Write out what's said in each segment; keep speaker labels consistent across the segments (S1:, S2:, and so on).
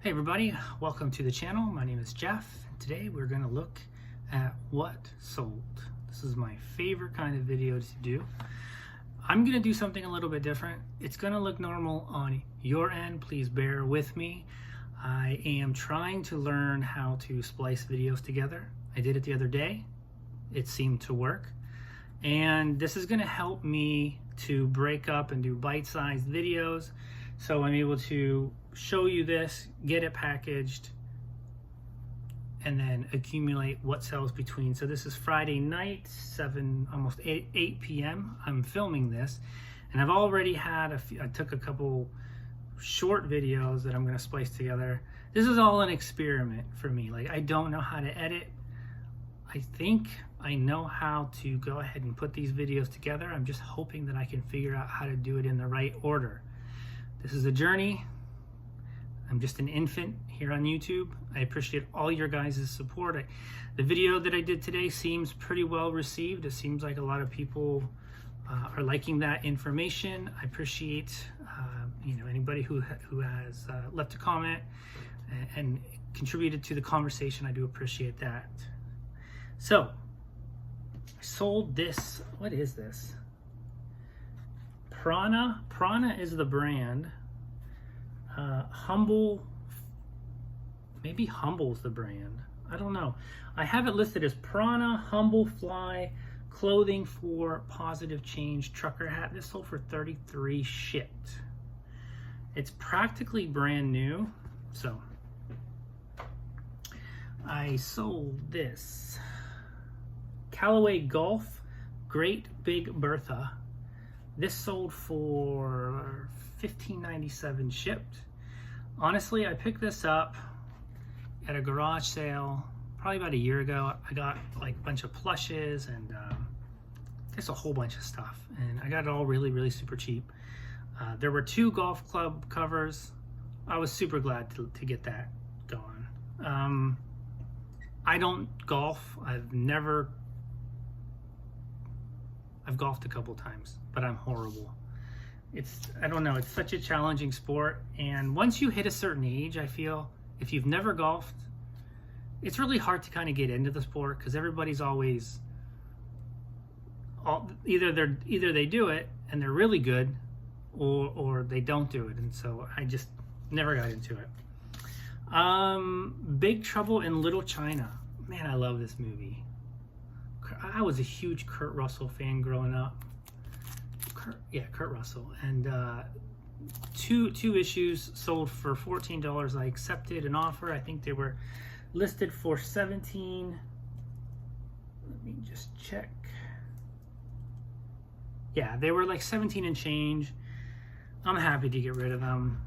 S1: Hey everybody, welcome to the channel. My name is Jeff. Today we're going to look at what sold. This is my favorite kind of video to do. I'm going to do something a little bit different. It's going to look normal on your end. Please bear with me. I am trying to learn how to splice videos together. I did it the other day. It seemed to work. And this is going to help me to break up and do bite-sized videos. So I'm able to show you this, get it packaged, and then accumulate what sells between. So this is Friday night, almost 8 p.m. I'm filming this, and I've already had I took a couple short videos that I'm going to splice together. This is all an experiment for me. Like, I don't know how to edit. I think I know how to go ahead and put these videos together. I'm just hoping that I can figure out how to do it in the right order. This is a journey. I'm just an infant here on YouTube. I appreciate all your guys' support. The video that I did today seems pretty well received. It seems like a lot of people are liking that information. I appreciate anybody who has left a comment and contributed to the conversation. I do appreciate that. So I sold this. What is this? Prana is the brand. Maybe Humble's the brand. I don't know. I have it listed as Prana Humble Fly Clothing for Positive Change Trucker Hat. This sold for $33 shipped. It's practically brand new. So I sold this Callaway Golf Great Big Bertha. This sold for $15.97 shipped. Honestly, I picked this up at a garage sale probably about a year ago. I got like a bunch of plushes and just a whole bunch of stuff, and I got it all really super cheap. There were 2 golf club covers. I was super glad to get that going. I don't golf. I've golfed a couple times, but I'm horrible. I don't know, it's such a challenging sport, and once you hit a certain age, I feel, if you've never golfed, it's really hard to kind of get into the sport, because everybody's always, either they do it and they're really good, or they don't do it, and so I just never got into it. Big Trouble in Little China. Man, I love this movie. I was a huge Kurt Russell fan growing up. Kurt Russell. And two issues sold for $14. I accepted an offer. I think they were listed for $17. Let me just check. Yeah, they were like $17 and change. I'm happy to get rid of them.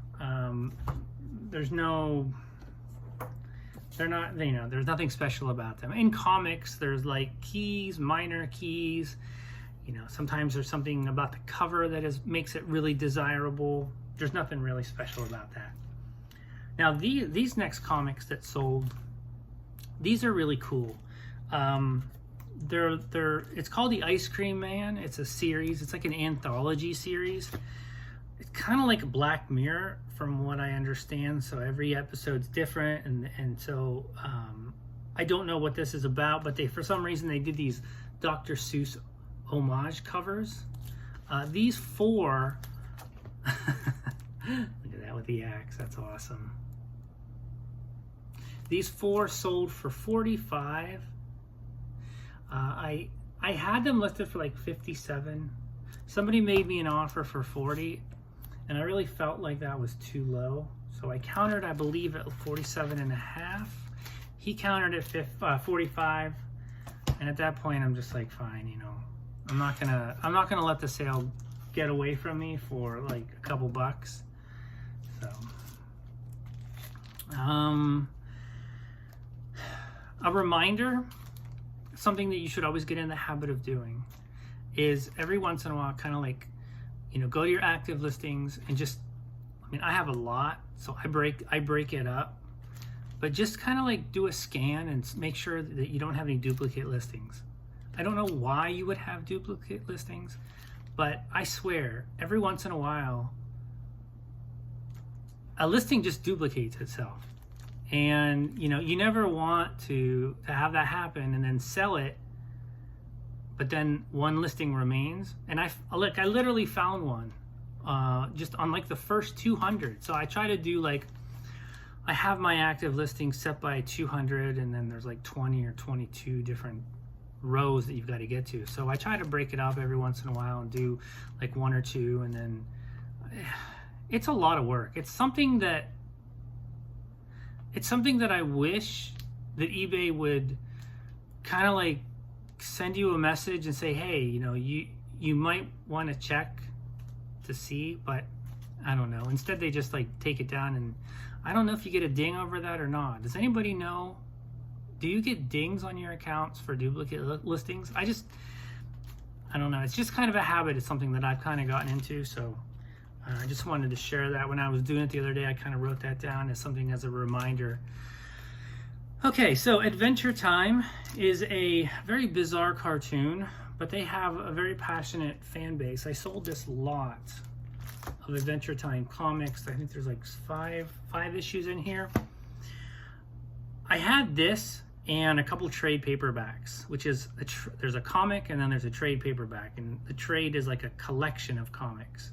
S1: There's nothing special about them. In comics, there's like keys, minor keys. Sometimes there's something about the cover that makes it really desirable. There's nothing really special about that. Now, these next comics that sold, these are really cool. It's called The Ice Cream Man. It's a series. It's like an anthology series. It's kind of like a Black Mirror, from what I understand. So every episode's different, and so I don't know what this is about, but for some reason they did these Dr. Seuss homage covers. These 4 look at that with the axe, that's awesome. These 4 sold for $45. I had them listed for like $57. Somebody made me an offer for $40, and I really felt like that was too low, so I countered, I believe, at $47.50. He countered at $45, and at that point I'm just like, fine, I'm not gonna let the sale get away from me for like a couple bucks. So a reminder, something that you should always get in the habit of doing, is every once in a while kind of like, go to your active listings and just, I have a lot, so I break it up, but just kind of like do a scan and make sure that you don't have any duplicate listings. I don't know why you would have duplicate listings, but I swear every once in a while a listing just duplicates itself. And you know, you never want to have that happen and then sell it, but then one listing remains. And I literally found one just on like the first 200. So I try to do like, I have my active listings set by 200, and then there's like 20 or 22 different rows that you've got to get to. So I try to break it up every once in a while and do like one or two, and then it's a lot of work. It's something that I wish that eBay would kind of like send you a message and say, hey, you know, you might want to check to see, but I don't know. Instead, they just like take it down, and I don't know if you get a ding over that or not. Does anybody know? Do you get dings on your accounts for duplicate listings? I don't know. It's just kind of a habit. It's something that I've kind of gotten into. So I just wanted to share that. When I was doing it the other day, I kind of wrote that down as something as a reminder. Okay, so Adventure Time is a very bizarre cartoon, but they have a very passionate fan base. I sold this lot of Adventure Time comics. I think there's like five issues in here. I had this and a couple trade paperbacks, which is there's a comic and then there's a trade paperback, and the trade is like a collection of comics,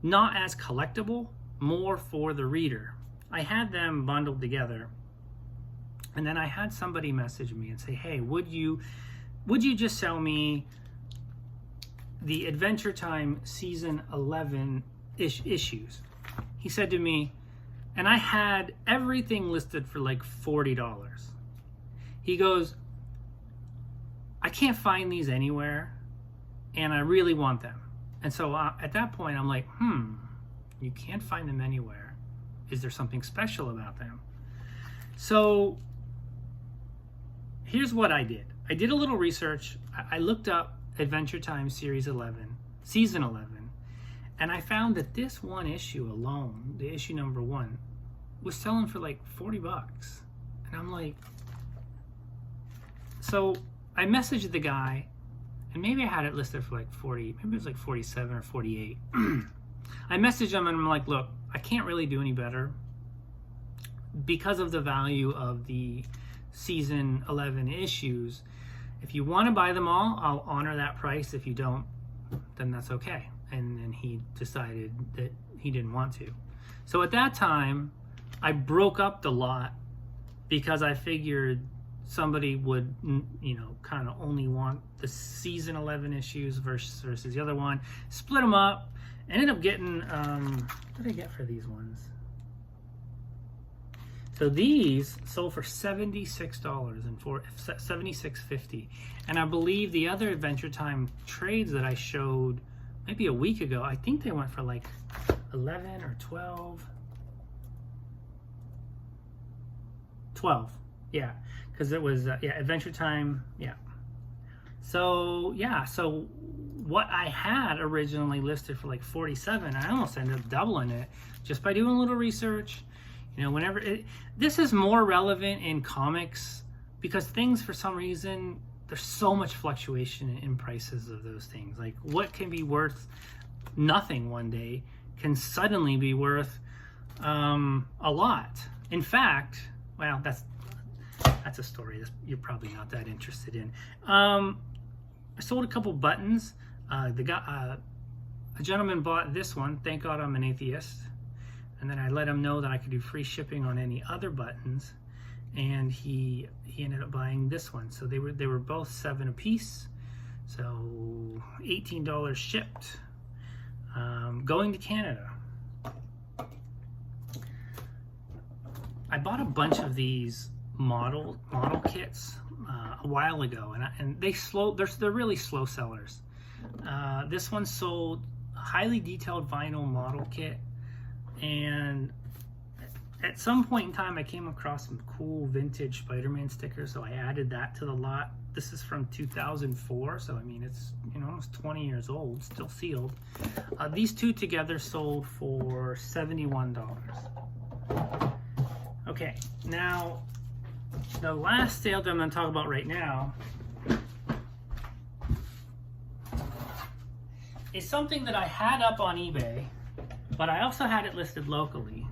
S1: not as collectible, more for the reader. I had them bundled together, and then I had somebody message me and say, hey, would you just sell me the Adventure Time season 11 issues? He said to me, and I had everything listed for like $40. He goes, I can't find these anywhere, and I really want them. And so at that point, I'm like, you can't find them anywhere. Is there something special about them? So here's what I did. I did a little research. I looked up Adventure Time series 11, season 11. And I found that this one issue alone, the issue number 1, was selling for like $40. And I'm like, so I messaged the guy, and maybe I had it listed for like 40, maybe it was like 47 or 48. I messaged him and I'm like, look, I can't really do any better because of the value of the season 11 issues. If you want to buy them all, I'll honor that price. If you don't, then that's okay. And then he decided that he didn't want to. So at that time, I broke up the lot because I figured somebody would, you know, kind of only want the season 11 issues versus the other one. Split them up. Ended up getting, what did I get for these ones? So these sold for $76 and for $76.50. And I believe the other Adventure Time trades that I showed maybe a week ago, I think they went for like 11 or 12. 12, yeah, because it was, Adventure Time, yeah. So, yeah, so what I had originally listed for like 47, I almost ended up doubling it just by doing a little research. You know, whenever this is more relevant in comics because things, for some reason, there's so much fluctuation in prices of those things. Like what can be worth nothing one day can suddenly be worth a lot. In fact, well, that's a story you're probably not that interested in. I sold a couple buttons. A gentleman bought this one. Thank God I'm an atheist. And then I let him know that I could do free shipping on any other buttons, and he ended up buying this one. So they were both $7 a piece, so $18 shipped, going to Canada. I bought a bunch of these model kits a while ago, and they're really slow sellers. This one sold a highly detailed vinyl model kit. And at some point in time, I came across some cool vintage Spider-Man stickers, so I added that to the lot. This is from 2004, so I mean, it's, you know, almost 20 years old, still sealed. These two together sold for $71. Okay, now the last sale that I'm going to talk about right now is something that I had up on eBay, but I also had it listed locally.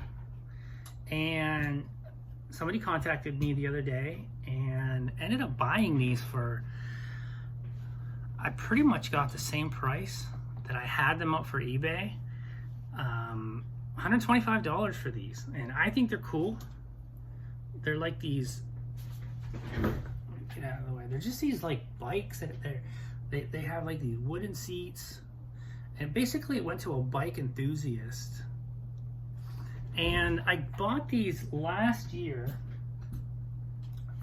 S1: and somebody contacted me the other day and ended up buying these for, I pretty much got the same price that I had them up for eBay. $125 for these, and I think they're cool. They're like these, get out of the way, they're just these like bikes that they have like these wooden seats, and basically it went to a bike enthusiast. And I bought these last year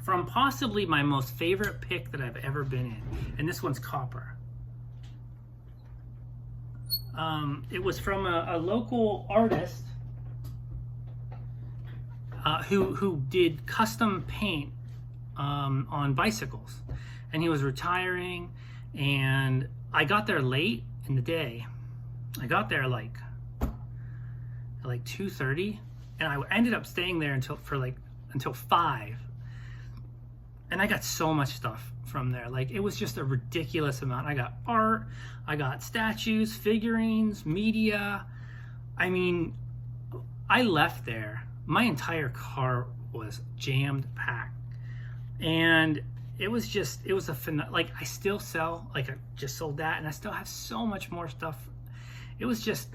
S1: from possibly my most favorite pick that I've ever been in, and this one's copper. It was from a local artist who did custom paint on bicycles, and he was retiring, and I got there late in the day. I got there like 2:30, and I ended up staying there until 5, and I got so much stuff from there. Like, it was just a ridiculous amount. I got art, I got statues, figurines, media. I mean, I left there, my entire car was jammed packed, and it was like, I still sell, like I just sold that, and I still have so much more stuff. It was just,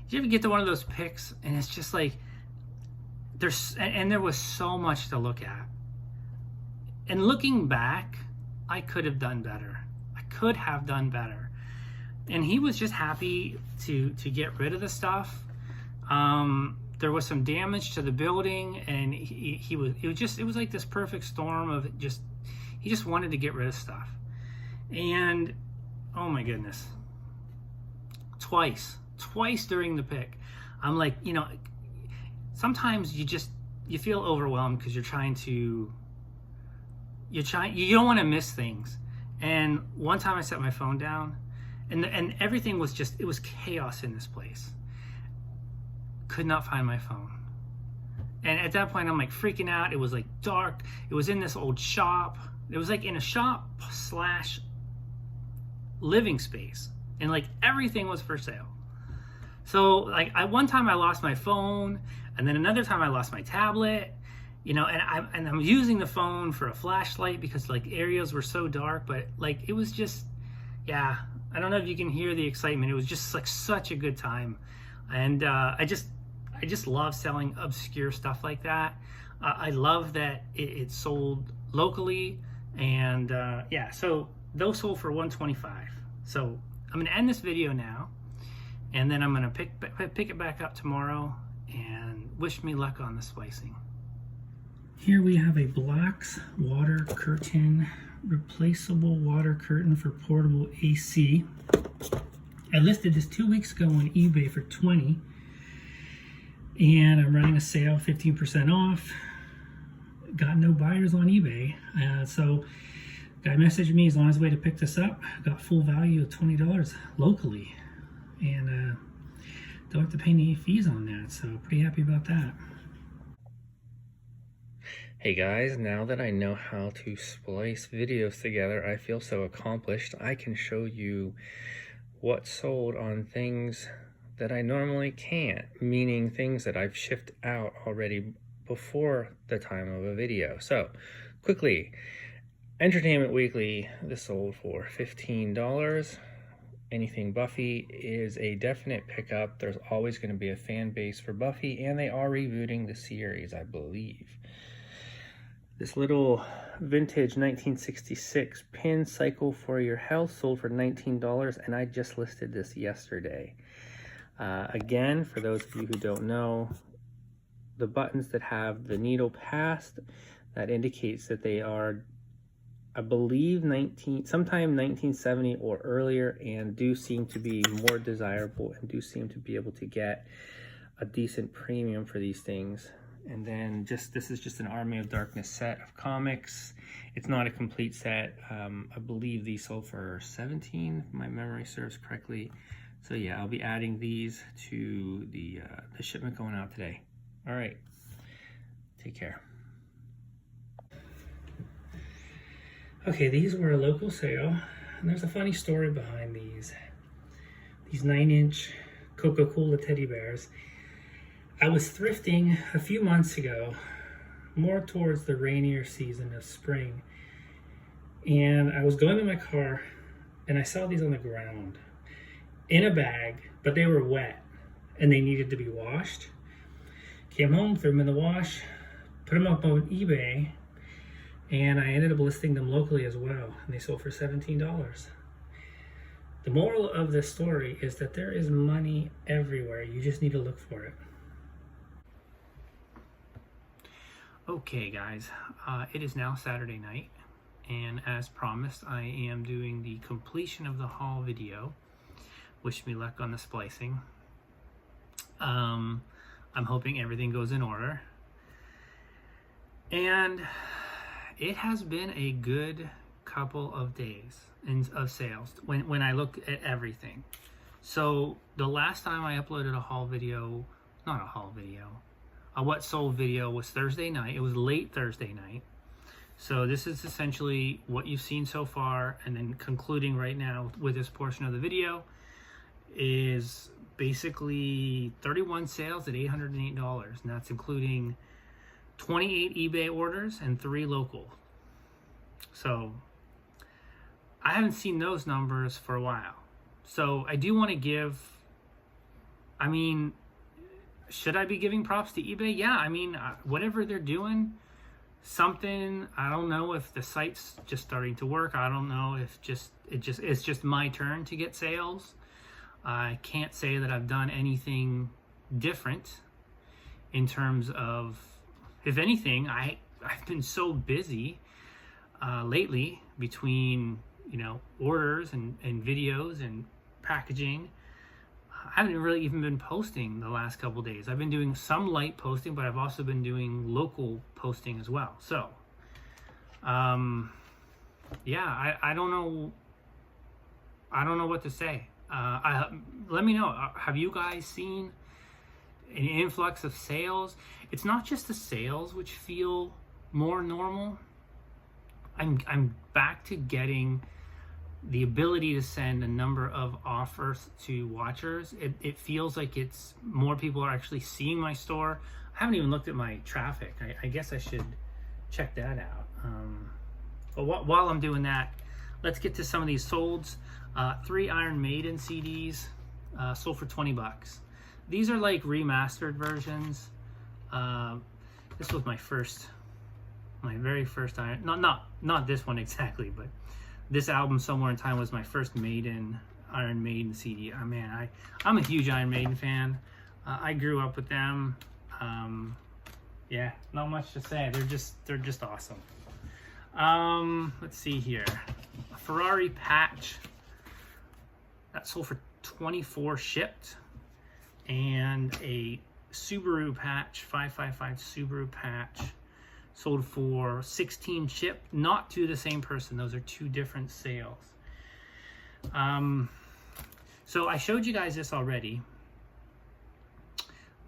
S1: you ever get to one of those picks and it's just like, there was so much to look at. And looking back, I could have done better. I could have done better. And he was just happy to get rid of the stuff. There was some damage to the building, and it was like this perfect storm of he just wanted to get rid of stuff. And oh my goodness, twice during the pick, I'm like, sometimes you feel overwhelmed because you don't want to miss things. And one time I set my phone down, and everything was it was chaos in this place. Could not find my phone. And at that point I'm like freaking out. It was like dark. It was in this old shop. It was like in a shop / living space, and like everything was for sale. So like one time I lost my phone, and then another time I lost my tablet, and I'm using the phone for a flashlight because like areas were so dark. But like, it was just, yeah, I don't know if you can hear the excitement. It was just like such a good time. And I just love selling obscure stuff like that. I love that it sold locally, and yeah, so those sold for $125. So I'm gonna end this video now, and then I'm gonna pick it back up tomorrow, and wish me luck on the splicing. Here we have a Black's water curtain, replaceable water curtain for portable AC. I listed this 2 weeks ago on eBay for $20, and I'm running a sale, 15% off. Got no buyers on eBay, so guy messaged me, he's on his way to pick this up. Got full value of $20 locally, and don't have to pay any fees on that, so pretty happy about that. Hey guys, now that I know how to splice videos together, I feel so accomplished. I can show you what sold on things that I normally can't, meaning things that I've shipped out already before the time of a video. So quickly, Entertainment Weekly, this sold for $15. Anything Buffy is a definite pickup. There's always going to be a fan base for Buffy, and they are rebooting the series, I believe. This little vintage 1966 pin cycle for your health sold for $19, and I just listed this yesterday. Again, for those of you who don't know, the buttons that have the needle past, that indicates that they are, I believe, sometime 1970 or earlier, and do seem to be more desirable and do seem to be able to get a decent premium for these things. And then this is just an Army of Darkness set of comics. It's not a complete set. I believe these sold for $17, if my memory serves correctly. So yeah, I'll be adding these to the shipment going out today. All right, take care. Okay, these were a local sale, and there's a funny story behind these 9-inch Coca-Cola teddy bears. I was thrifting a few months ago, more towards the rainier season of spring, and I was going in my car and I saw these on the ground in a bag, but they were wet and they needed to be washed. Came home, threw them in the wash, put them up on eBay, and I ended up listing them locally as well, and they sold for $17. The moral of this story is that there is money everywhere. You just need to look for it. Okay guys, it is now Saturday night, and as promised, I am doing the completion of the haul video. Wish me luck on the splicing. I'm hoping everything goes in order. And it has been a good couple of days of sales when I look at everything. So the last time I uploaded a haul video, not a haul video, a what sold video was Thursday night. It was late Thursday night. So this is essentially what you've seen so far, and then concluding right now with this portion of the video is basically 31 sales at $808, and that's including 28 eBay orders and 3 local. So I haven't seen those numbers for a while. So I do want to give, I mean, should I be giving props to eBay? Yeah, I mean, whatever they're doing, something, I don't know if the site's just starting to work. I don't know if it's just my turn to get sales. I can't say that I've done anything different in terms of, if anything, I've been so busy lately between, you know, orders and videos and packaging. I haven't really even been posting the last couple days. I've been doing some light posting, but I've also been doing local posting as well. So, yeah, I don't know. I don't know what to say. Let me know. Have you guys seen an influx of sales? It's not just the sales which feel more normal. I'm back to getting the ability to send a number of offers to watchers. It feels like it's more people are actually seeing my store. I haven't even looked at my traffic. I guess I should check that out. But while I'm doing that, let's get to some of these solds. 3 Iron Maiden CDs sold for $20. These are like remastered versions. This was my very first Iron, not this one exactly, but this album Somewhere in Time was my first Iron Maiden CD. Man, I'm a huge Iron Maiden fan. I grew up with them. Yeah, not much to say. They're just awesome. Let's see here. A Ferrari patch that sold for $24 shipped, and a Subaru patch, 555 Subaru patch, sold for $16 shipped, not to the same person. Those are 2 different sales. So I showed you guys this already.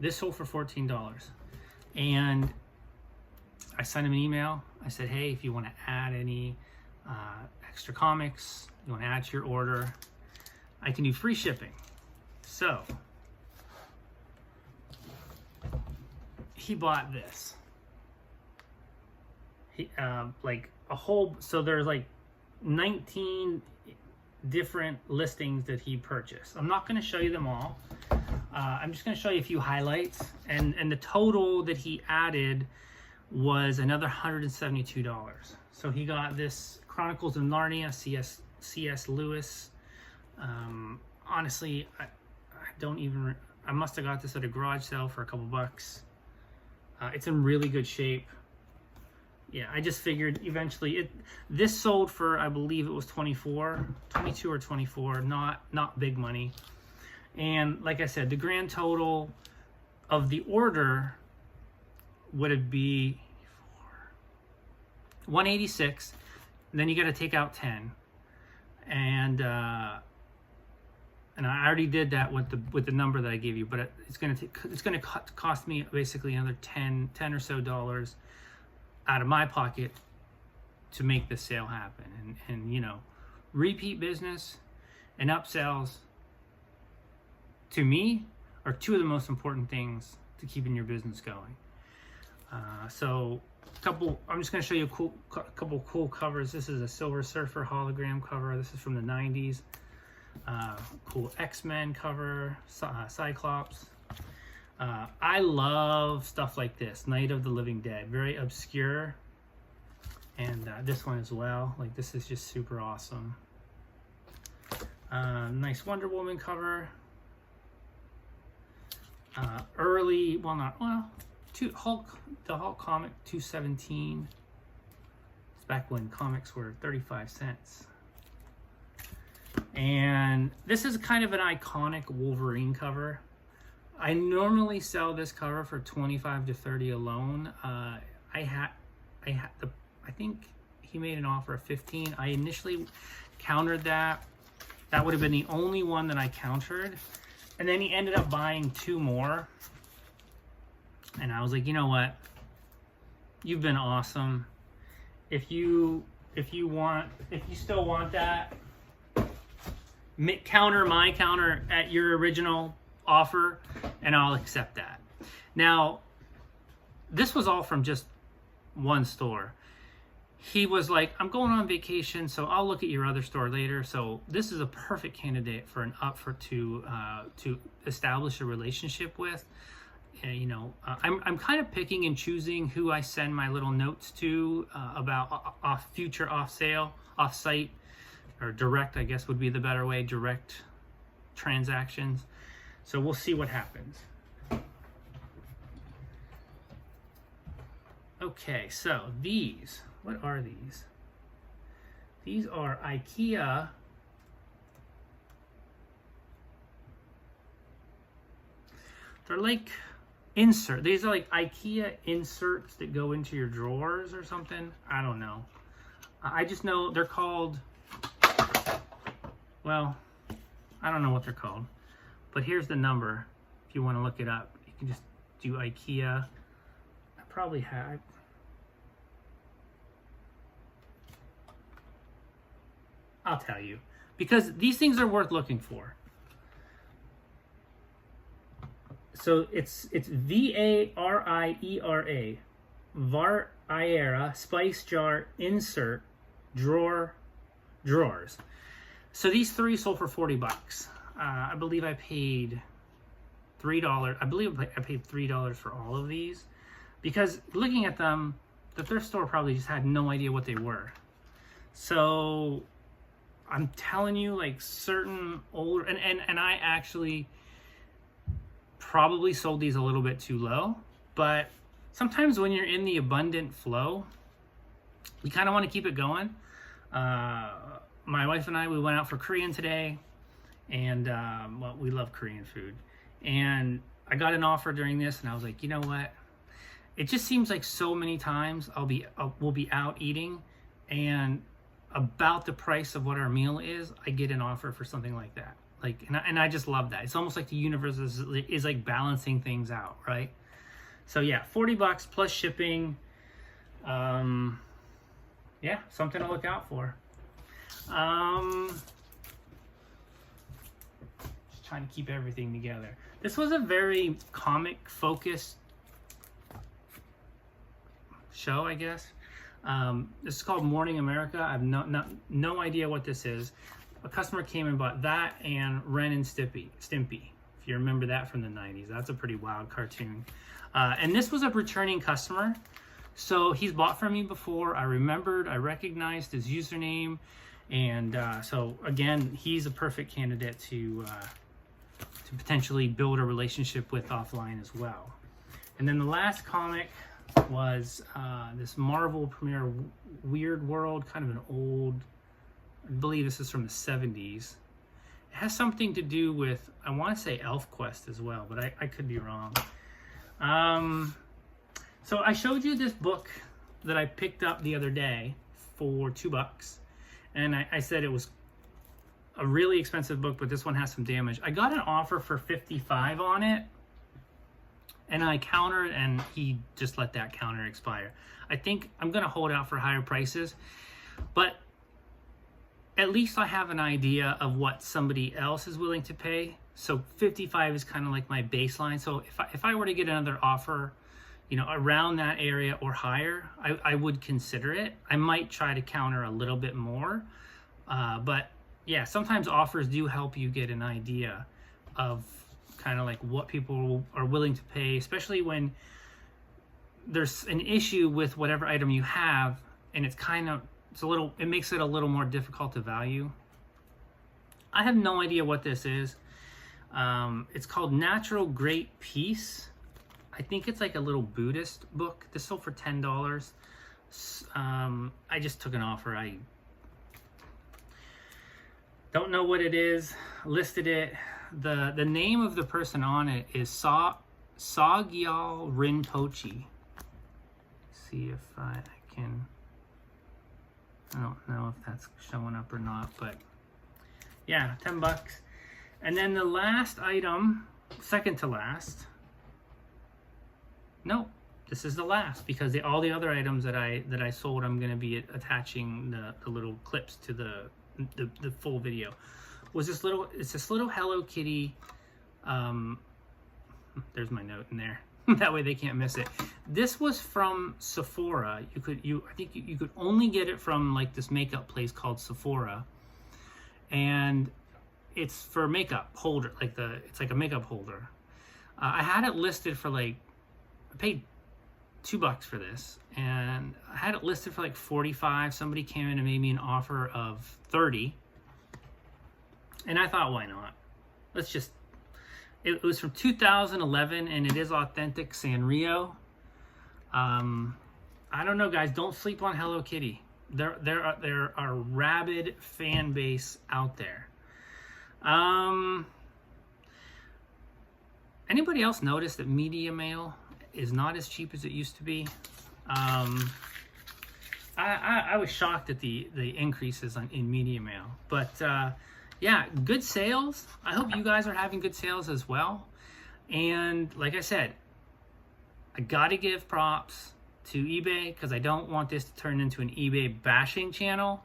S1: This sold for $14, and I sent him an email. I said, hey, if you want to add any extra comics, you want to add to your order, I can do free shipping. So he bought this. He like a whole, so there's like 19 different listings that he purchased. I'm not going to show you them all. I'm just going to show you a few highlights, and the total that he added was another $172. So he got this Chronicles of Narnia, C.S. Lewis. Honestly, I must have got this at a garage sale for a couple bucks. It's in really good shape. Yeah, I just figured eventually this sold for, I believe it was 22 or 24, not big money. And like I said, the grand total of the order would be $186. Then you got to take out 10, and I already did that with the number that I gave you. But it's gonna cost me basically another 10 or so dollars out of my pocket to make this sale happen. And you know, repeat business and upsells to me are 2 of the most important things to keeping your business going. So I'm just going to show you a couple cool covers. This is a Silver Surfer hologram cover. This is from the 90s. Cool X-Men cover, Cyclops. I love stuff like this. Night of the Living Dead, very obscure. And this one as well. Like, this is just super awesome. Nice Wonder Woman cover. The Hulk comic 217. It's back when comics were 35 cents. And this is kind of an iconic Wolverine cover. I normally sell this cover for 25 to 30 alone. I think he made an offer of 15. I initially countered that. That would have been the only one that I countered. And then he ended up buying 2 more. And I was like, you know what? You've been awesome. If you still want that, counter my counter at your original offer, and I'll accept that. Now, this was all from just one store. He was like, I'm going on vacation, so I'll look at your other store later. So this is a perfect candidate for to establish a relationship with. I'm kind of picking and choosing who I send my little notes to about future off-site, or direct, I guess would be the better way, direct transactions. So we'll see what happens. Okay, so these, what are these? These are IKEA they're like these are like IKEA inserts that go into your drawers or something. I don't know. I just know they're called, well, I don't know what they're called, but here's the number. If you want to look it up, you can just do IKEA. I probably have. I'll tell you, because these things are worth looking for. So it's VARIERA, Variera Spice Jar Insert Drawers. So these 3 sold for $40. I believe I paid $3. I believe I paid $3 for all of these, because looking at them, the thrift store probably just had no idea what they were. So I'm telling you, like, certain older, and I actually probably sold these a little bit too low, but sometimes when you're in the abundant flow, you kind of want to keep it going. My wife and I, we went out for Korean today, and well, we love Korean food, and I got an offer during this, and I was like, you know what? It just seems like so many times we'll be out eating, and about the price of what our meal is, I get an offer for something like that. Like, and I just love that. It's almost like the universe is like balancing things out, right? So yeah, $40 plus shipping. Yeah, something to look out for. Just trying to keep everything together. This was a very comic focused show, I guess. This is called Morning America. I have no idea what this is. A customer came and bought that and Ren and Stimpy, if you remember that from the 90s. That's a pretty wild cartoon. And this was a returning customer. So he's bought from me before. I recognized his username. And so again, he's a perfect candidate to potentially build a relationship with offline as well. And then the last comic was this Marvel Premiere Weird World, kind of an old, I believe this is from the 70s. It has something to do with, I want to say ElfQuest as well, but I could be wrong. So I showed you this book that I picked up the other day for $2. And I said it was a really expensive book, but this one has some damage. I got an offer for $55 on it, and I countered, and he just let that counter expire. I think I'm going to hold out for higher prices, but at least I have an idea of what somebody else is willing to pay. So 55 is kind of like my baseline. So if I were to get another offer, you know, around that area or higher, I would consider it. I might try to counter a little bit more, but yeah, sometimes offers do help you get an idea of kind of like what people are willing to pay, especially when there's an issue with whatever item you have, and it makes it a little more difficult to value. I have no idea what this is. It's called Natural Great Peace. I think it's like a little Buddhist book. This sold for $10. I just took an offer. I don't know what it is. Listed it. The name of the person on it is Sogyal Rinpoche. See if I can. I don't know if that's showing up or not, but yeah, $10. And then the last item, second to last. No, this is the last, because all the other items that I sold, I'm going to be attaching the little clips to the full video. It's this little Hello Kitty. There's my note in there. That way they can't miss it. This was from Sephora. I think you could only get it from like this makeup place called Sephora, and it's for makeup holder. It's like a makeup holder. I had it listed for I paid $2 for this, and I had it listed for like 45. Somebody came in and made me an offer of 30, and I thought, why not? It was from 2011, and it is authentic Sanrio. I don't know, guys. Don't sleep on Hello Kitty. There are a rabid fan base out there. Anybody else notice that media mail is not as cheap as it used to be? I was shocked at the increases in media mail, but yeah, good sales. I hope you guys are having good sales as well. And like I said, I gotta give props to eBay, because I don't want this to turn into an eBay bashing channel.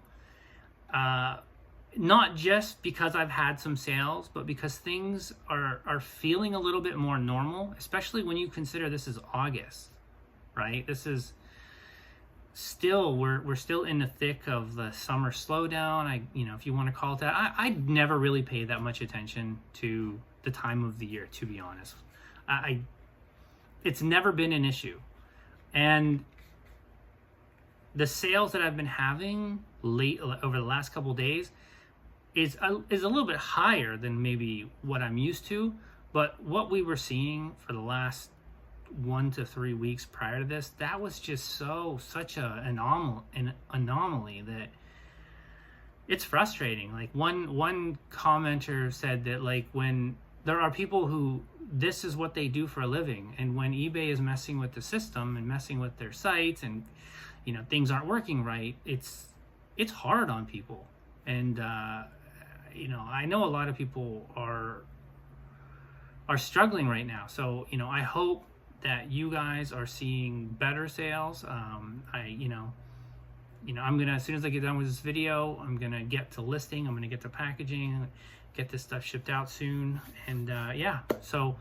S1: Not just because I've had some sales, but because things are feeling a little bit more normal, especially when you consider this is August, right? This is still, we're still in the thick of the summer slowdown. If you want to call it that. I never really pay that much attention to the time of the year, to be honest. It's never been an issue. And the sales that I've been having over the last couple of days is a little bit higher than maybe what I'm used to, but what we were seeing for the last 1 to 3 weeks prior to this, that was just such an anomaly that it's frustrating. Like one commenter said that, like, when there are people who this is what they do for a living, and when eBay is messing with the system and messing with their sites, and things aren't working right, it's hard on people. And I know a lot of people are struggling right now. So I hope that you guys are seeing better sales. I'm gonna, as soon as I get done with this video, I'm gonna get to listing, I'm gonna get to packaging, get this stuff shipped out soon. And yeah, so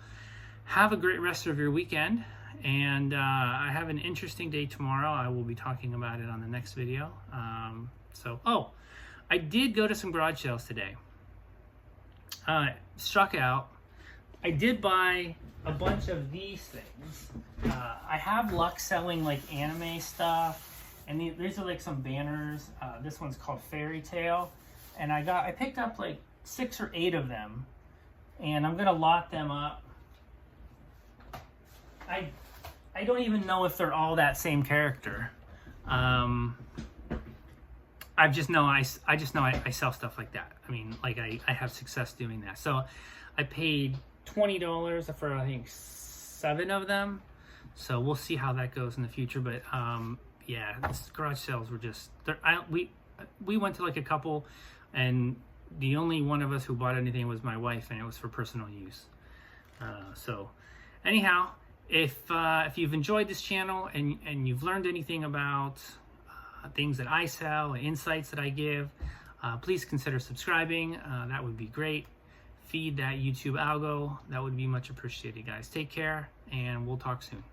S1: have a great rest of your weekend. And I have an interesting day tomorrow. I will be talking about it on the next video. I did go to some garage sales today. Struck out. I did buy a bunch of these things. I have luck selling like anime stuff, and these are like some banners. This one's called Fairy Tale, and I picked up like 6 or 8 of them, and I'm gonna lot them up. I don't even know if they're all that same character. I just know I sell stuff like that. I mean, like I have success doing that. So I paid $20 for I think 7 of them. So we'll see how that goes in the future. But yeah, this garage sales were just we went to like a couple, and the only one of us who bought anything was my wife, and it was for personal use. So anyhow, if you've enjoyed this channel and you've learned anything about things that I sell and insights that I give, please consider subscribing. That would be great. feed that YouTube algo, that would be much appreciated, guys. Take care, and we'll talk soon.